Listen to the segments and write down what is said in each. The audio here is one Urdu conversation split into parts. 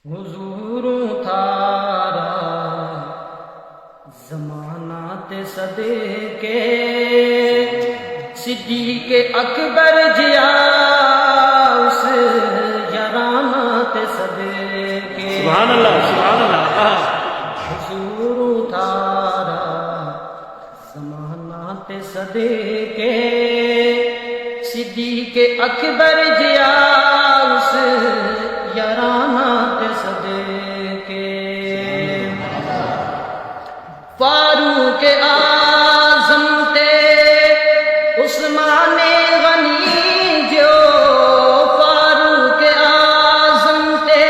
حضور تھارا زمانہ تے صدقے صدیق اکبر جیا اس یارانہ تے صدقے سبحان اللہ سبحان اللہ حضور تھارا زمانہ تے صدقے صدیق اکبر جیا اس یارانہ تے صدقے فاروق اعظم تے عثمان غنی جو فاروق اعظم تے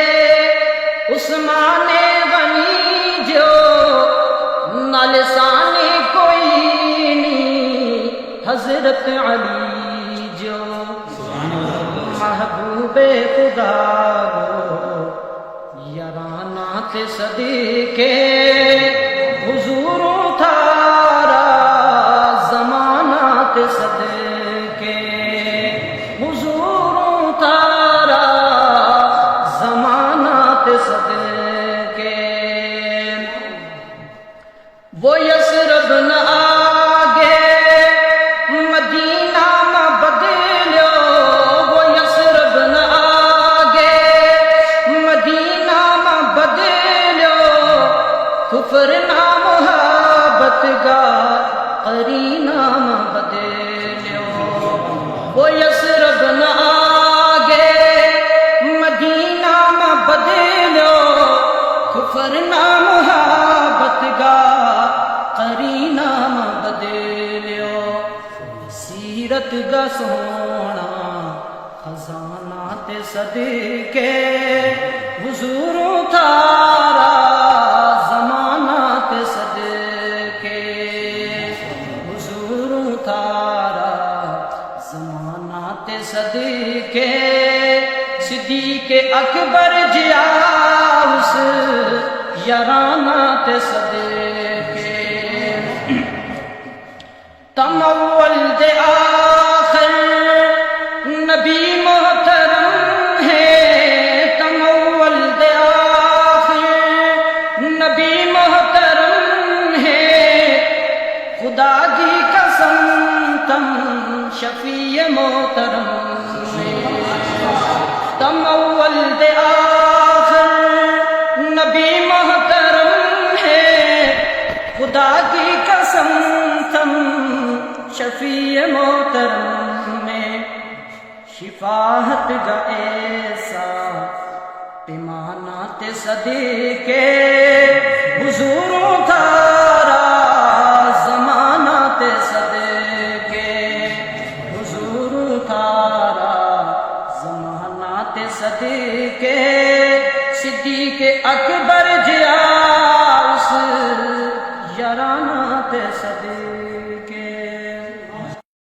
عثمان غنی جو نہ لسان کوئی نہیں حضرت علی جو محبوب خدا یارانہ تے صدقے حضور تھارا زمانہ تے صدقے حضور تھارا زمانہ تے صدقے وہ یثرب نہ آگے مدینہ نہ بدلو وہ یثرب نہ آگے مدینہ نہ بدلو کفر نہ محبت گا قرینہ نہ بدلو وہ یثرب نہ آگے مدینہ نہ بدلو کفر نہ محبت گا قرینہ نہ بدلو سیرت گا سونا خزانہ تے صدقے حضور تھارا زمانہ تے صدقے حضور تھارا زمانہ تے صدقے صدیق اکبر جیا اس یارانہ تے صدقے تمول دے آخر نبی محترم ہے تمول دے آخر نبی محترم ہے خدا کی قسم تم شفیع محترم ہے تمول دے آخر نبی محترم ہے خدا کی قسم تم شفیع محترم میں شفاعت گا ایسا پیمانہ تے صدقے حضور تھارا زمانہ تے صدقے حضور تھارا زمانہ تے صدقے صدیق اکبر